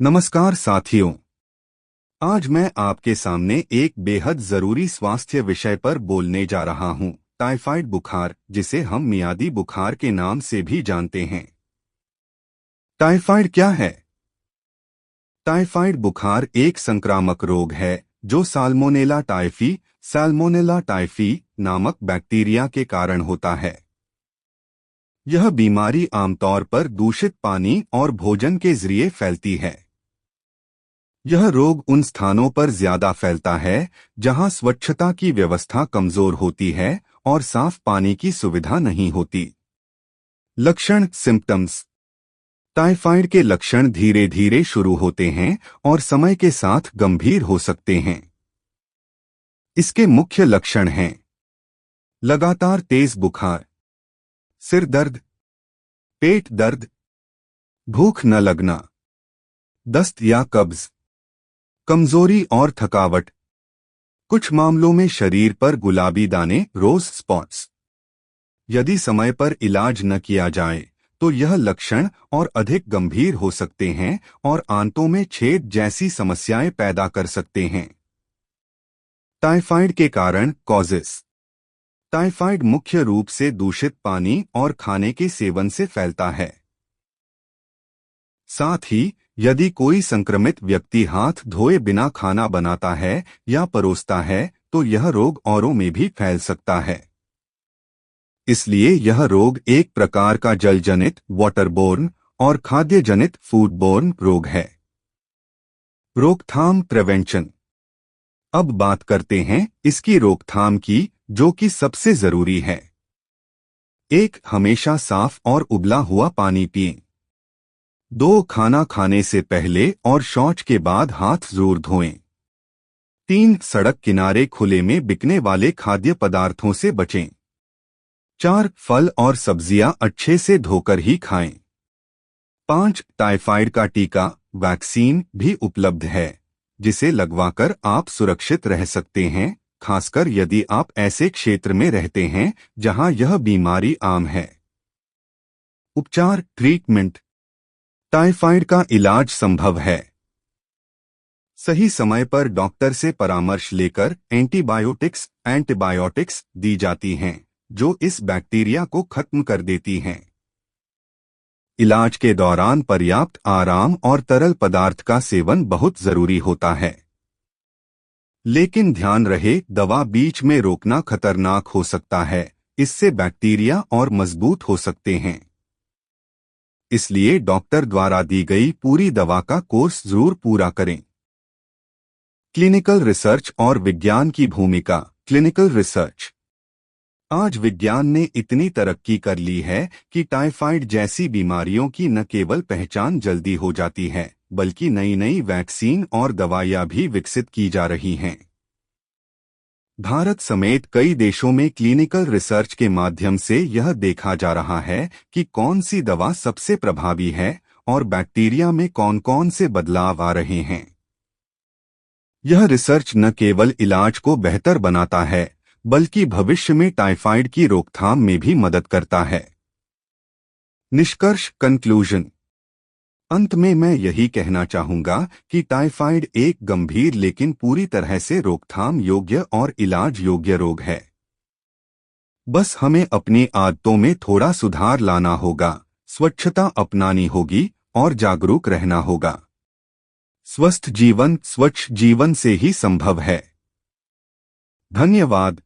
नमस्कार साथियों। आज मैं आपके सामने एक बेहद जरूरी स्वास्थ्य विषय पर बोलने जा रहा हूं, टाइफाइड बुखार, जिसे हम मियादी बुखार के नाम से भी जानते हैं। टाइफाइड क्या है? टाइफाइड बुखार एक संक्रामक रोग है जो सैल्मोनेला टाइफी नामक बैक्टीरिया के कारण होता है। यह बीमारी आमतौर पर दूषित पानी और भोजन के जरिए फैलती है। यह रोग उन स्थानों पर ज्यादा फैलता है जहां स्वच्छता की व्यवस्था कमजोर होती है और साफ पानी की सुविधा नहीं होती। लक्षण सिम्पटम्स। टाइफाइड के लक्षण धीरे धीरे शुरू होते हैं और समय के साथ गंभीर हो सकते हैं। इसके मुख्य लक्षण हैं लगातार तेज बुखार, सिर दर्द, पेट दर्द, भूख न लगना, दस्त या कब्ज, कमजोरी और थकावट। कुछ मामलों में शरीर पर गुलाबी दाने, रोज स्पॉट्स। यदि समय पर इलाज न किया जाए तो यह लक्षण और अधिक गंभीर हो सकते हैं और आंतों में छेद जैसी समस्याएं पैदा कर सकते हैं। टाइफाइड के कारण कॉजेस। टाइफाइड मुख्य रूप से दूषित पानी और खाने के सेवन से फैलता है। साथ ही यदि कोई संक्रमित व्यक्ति हाथ धोए बिना खाना बनाता है या परोसता है तो यह रोग औरों में भी फैल सकता है। इसलिए यह रोग एक प्रकार का जलजनित वाटरबोर्न और खाद्यजनित फूडबोर्न रोग है। रोकथाम प्रिवेंशन। अब बात करते हैं इसकी रोकथाम की, जो कि सबसे जरूरी है। 1. हमेशा साफ और उबला हुआ पानी पिएं। 2. खाना खाने से पहले और शौच के बाद हाथ जरूर धोएं। 3. सड़क किनारे खुले में बिकने वाले खाद्य पदार्थों से बचें। 4. फल और सब्जियां अच्छे से धोकर ही खाएं। 5. टाइफाइड का टीका वैक्सीन भी उपलब्ध है, जिसे लगवाकर आप सुरक्षित रह सकते हैं, खासकर यदि आप ऐसे क्षेत्र में रहते हैं जहां यह बीमारी आम है। उपचार ट्रीटमेंट। टाइफाइड का इलाज संभव है। सही समय पर डॉक्टर से परामर्श लेकर एंटीबायोटिक्स दी जाती हैं, जो इस बैक्टीरिया को खत्म कर देती हैं। इलाज के दौरान पर्याप्त आराम और तरल पदार्थ का सेवन बहुत जरूरी होता है। लेकिन ध्यान रहे, दवा बीच में रोकना खतरनाक हो सकता है, इससे बैक्टीरिया और मजबूत हो सकते हैं। इसलिए डॉक्टर द्वारा दी गई पूरी दवा का कोर्स जरूर पूरा करें। क्लिनिकल रिसर्च और विज्ञान की भूमिका। Clinical research. आज विज्ञान ने इतनी तरक्की कर ली है कि टाइफाइड जैसी बीमारियों की न केवल पहचान जल्दी हो जाती है, बल्कि नई नई वैक्सीन और दवाइयां भी विकसित की जा रही हैं। भारत समेत कई देशों में क्लिनिकल रिसर्च के माध्यम से यह देखा जा रहा है कि कौन सी दवा सबसे प्रभावी है और बैक्टीरिया में कौन कौन से बदलाव आ रहे हैं। यह रिसर्च न केवल इलाज को बेहतर बनाता है, बल्कि भविष्य में टाइफाइड की रोकथाम में भी मदद करता है। निष्कर्ष कंक्लूजन। अंत में मैं यही कहना चाहूंगा कि टाइफाइड एक गंभीर लेकिन पूरी तरह से रोकथाम योग्य और इलाज योग्य रोग है। बस हमें अपनी आदतों में थोड़ा सुधार लाना होगा, स्वच्छता अपनानी होगी और जागरूक रहना होगा। स्वच्छ जीवन से ही संभव है। धन्यवाद।